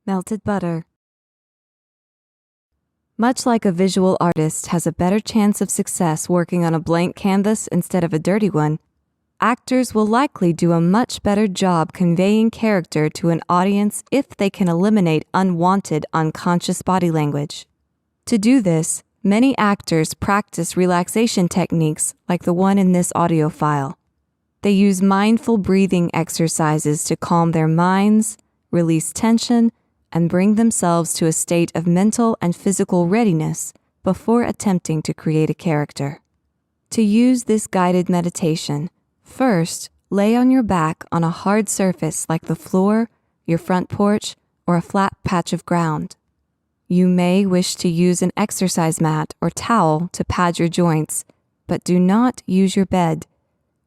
Melted butter. Much like a visual artist has a better chance of success working on a blank canvas instead of a dirty one, actors will likely do a much better job conveying character to an audience if they can eliminate unwanted, unconscious body language. To do this, many actors practice relaxation techniques like the one in this audio file. They use mindful breathing exercises to calm their minds, release tension, and bring themselves to a state of mental and physical readiness before attempting to create a character. To use this guided meditation, first, lay on your back on a hard surface like the floor, your front porch, or a flat patch of ground. You may wish to use an exercise mat or towel to pad your joints, but do not use your bed.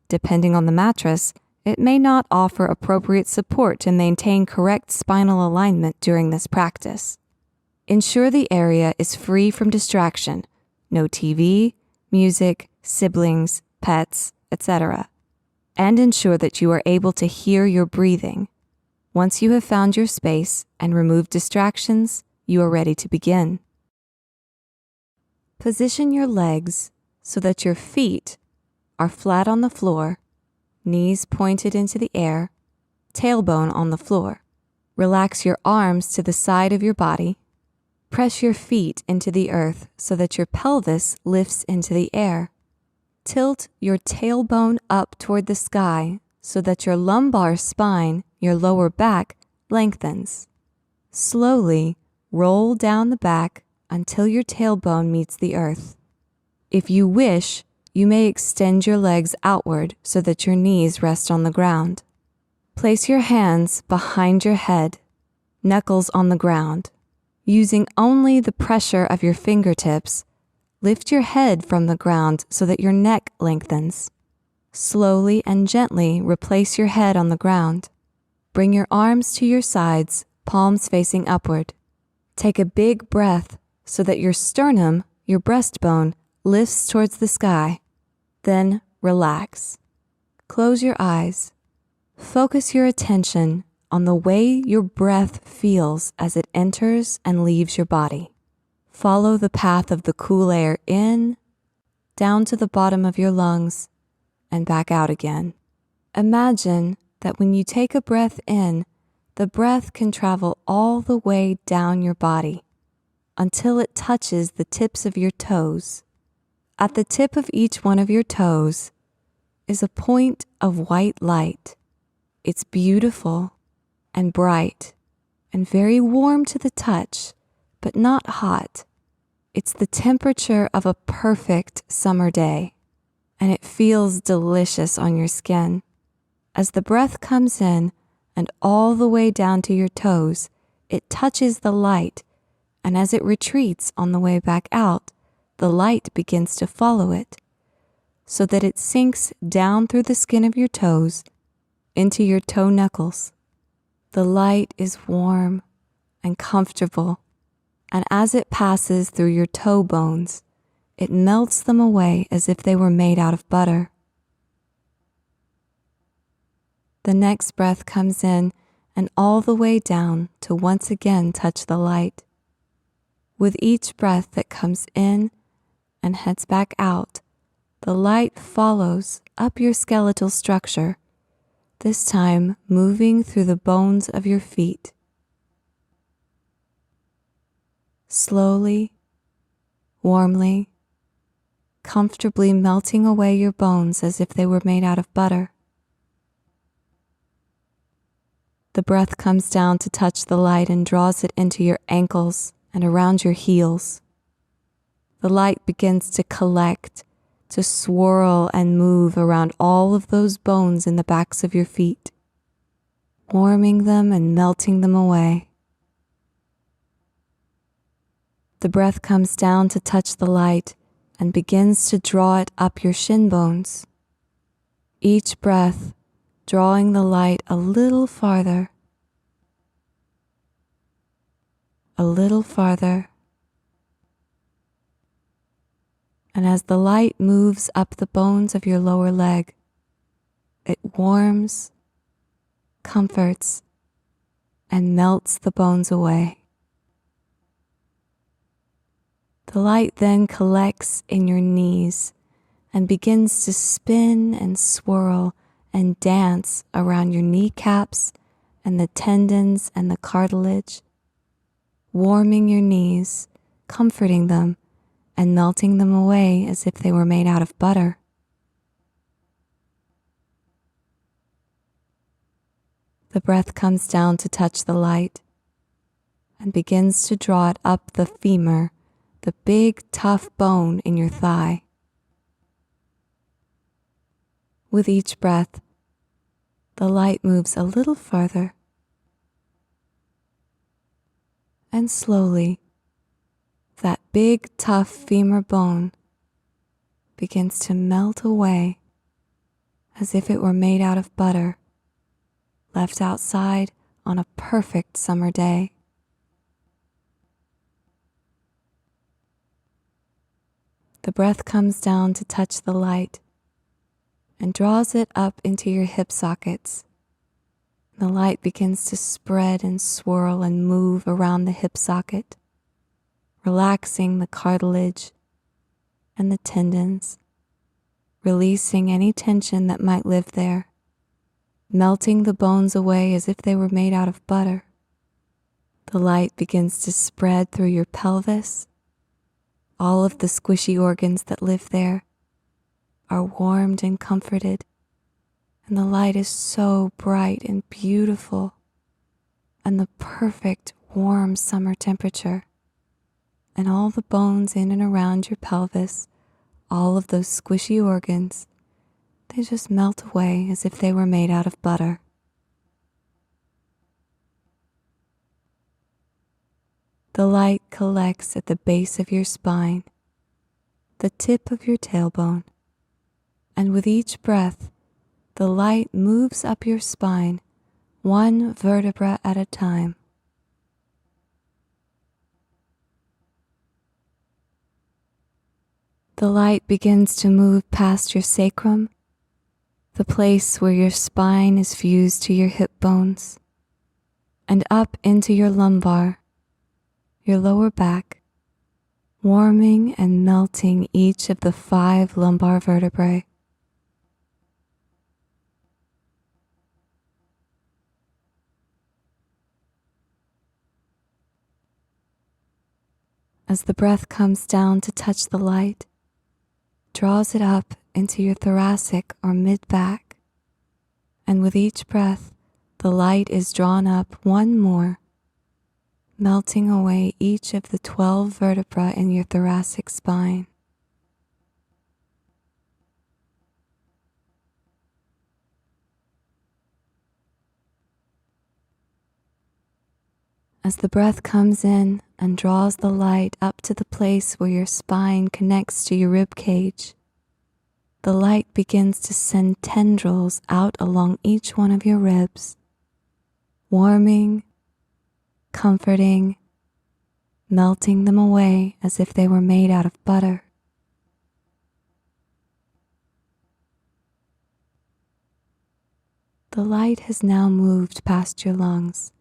Depending on the mattress, it may not offer appropriate support to maintain correct spinal alignment during this practice. Ensure the area is free from distraction, no TV, music, siblings, pets, etc. And ensure that you are able to hear your breathing. Once you have found your space and removed distractions, you are ready to begin. Position your legs so that your feet are flat on the floor, knees pointed into the air, tailbone on the floor. Relax your arms to the side of your body. Press your feet into the earth so that your pelvis lifts into the air. Tilt your tailbone up toward the sky so that your lumbar spine, your lower back, lengthens. Slowly roll down the back until your tailbone meets the earth. If you wish, you may extend your legs outward so that your knees rest on the ground. Place your hands behind your head, knuckles on the ground. Using only the pressure of your fingertips, lift your head from the ground so that your neck lengthens. Slowly and gently replace your head on the ground. Bring your arms to your sides, palms facing upward. Take a big breath so that your sternum, your breastbone, lifts towards the sky. Then relax. Close your eyes. Focus your attention on the way your breath feels as it enters and leaves your body. Follow the path of the cool air in, down to the bottom of your lungs, and back out again. Imagine that when you take a breath in, the breath can travel all the way down your body until it touches the tips of your toes. At the tip of each one of your toes is a point of white light. It's beautiful and bright and very warm to the touch, but not hot. It's the temperature of a perfect summer day, and it feels delicious on your skin. As the breath comes in and all the way down to your toes, it touches the light, and as it retreats on the way back out, the light begins to follow it, so that it sinks down through the skin of your toes into your toe knuckles. The light is warm and comfortable, and as it passes through your toe bones, it melts them away as if they were made out of butter. The next breath comes in and all the way down to once again touch the light. With each breath that comes in and heads back out, the light follows up your skeletal structure, this time moving through the bones of your feet. Slowly, warmly, comfortably melting away your bones as if they were made out of butter. The breath comes down to touch the light and draws it into your ankles and around your heels. The light begins to collect, to swirl and move around all of those bones in the backs of your feet, warming them and melting them away. The breath comes down to touch the light and begins to draw it up your shin bones. Each breath drawing the light a little farther, a little farther. And as the light moves up the bones of your lower leg, it warms, comforts, and melts the bones away. The light then collects in your knees and begins to spin and swirl and dance around your kneecaps and the tendons and the cartilage, warming your knees, comforting them, and melting them away as if they were made out of butter. The breath comes down to touch the light and begins to draw it up the femur, the big, tough bone in your thigh. With each breath, the light moves a little further, and slowly, that big, tough femur bone begins to melt away as if it were made out of butter, left outside on a perfect summer day. The breath comes down to touch the light and draws it up into your hip sockets. The light begins to spread and swirl and move around the hip socket, relaxing the cartilage and the tendons, releasing any tension that might live there, melting the bones away as if they were made out of butter. The light begins to spread through your pelvis. All of the squishy organs that live there are warmed and comforted, and the light is so bright and beautiful, and the perfect warm summer temperature, and all the bones in and around your pelvis, all of those squishy organs, they just melt away as if they were made out of butter. The light collects at the base of your spine, the tip of your tailbone, and with each breath, the light moves up your spine, one vertebra at a time. The light begins to move past your sacrum, the place where your spine is fused to your hip bones, and up into your lumbar, your lower back, warming and melting each of the 5 lumbar vertebrae. As the breath comes down to touch the light, draws it up into your thoracic or mid-back, and with each breath, the light is drawn up one more, melting away each of the 12 vertebrae in your thoracic spine. As the breath comes in and draws the light up to the place where your spine connects to your rib cage, the light begins to send tendrils out along each one of your ribs, warming, comforting, melting them away as if they were made out of butter. The light has now moved past your lungs,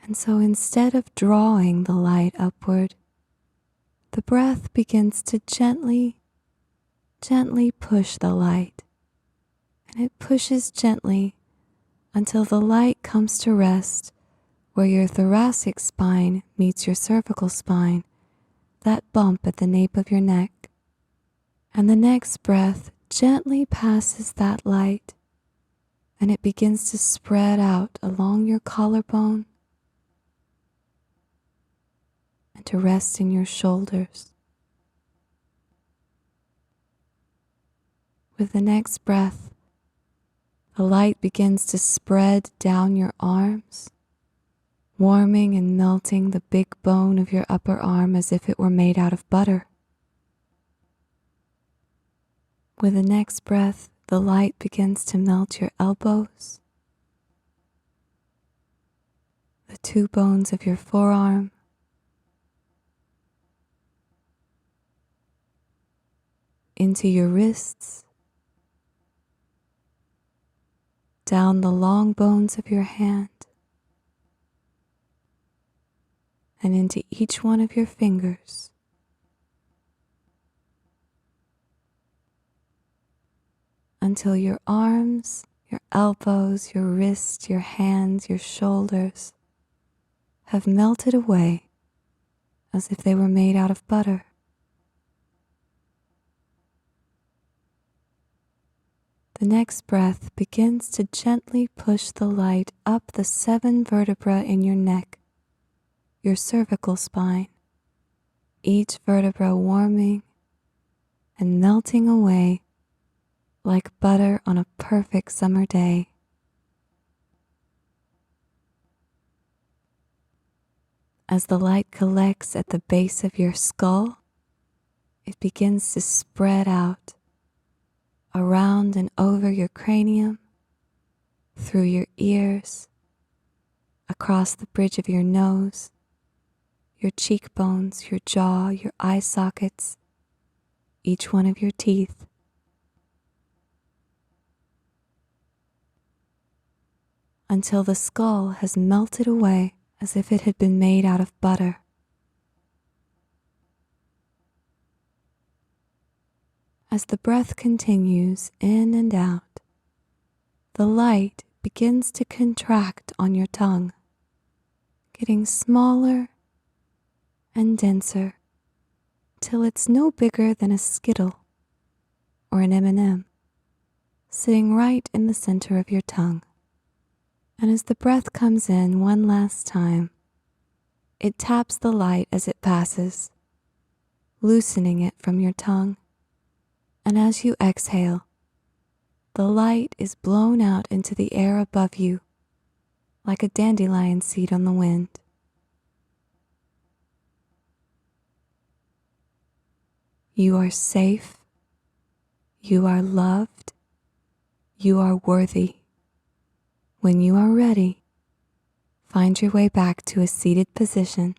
and so instead of drawing the light upward, the breath begins to gently push the light, and it pushes gently until the light comes to rest where your thoracic spine meets your cervical spine, that bump at the nape of your neck. And the next breath gently passes that light, and it begins to spread out along your collarbone and to rest in your shoulders. With the next breath, the light begins to spread down your arms, warming and melting the big bone of your upper arm as if it were made out of butter. With the next breath, the light begins to melt your elbows, the 2 bones of your forearm, into your wrists, down the long bones of your hand, and into each one of your fingers. Until your arms, your elbows, your wrists, your hands, your shoulders have melted away as if they were made out of butter. The next breath begins to gently push the light up the 7 vertebrae in your neck, your cervical spine, each vertebra warming and melting away like butter on a perfect summer day. As the light collects at the base of your skull, it begins to spread out around and over your cranium, through your ears, across the bridge of your nose, your cheekbones, your jaw, your eye sockets, each one of your teeth. Until the skull has melted away as if it had been made out of butter. As the breath continues in and out, the light begins to contract on your tongue, getting smaller and denser till it's no bigger than a Skittle or an M&M, sitting right in the center of your tongue. And as the breath comes in one last time, it taps the light as it passes, loosening it from your tongue. And as you exhale, the light is blown out into the air above you like a dandelion seed on the wind. You are safe. You are loved. You are worthy. When you are ready, find your way back to a seated position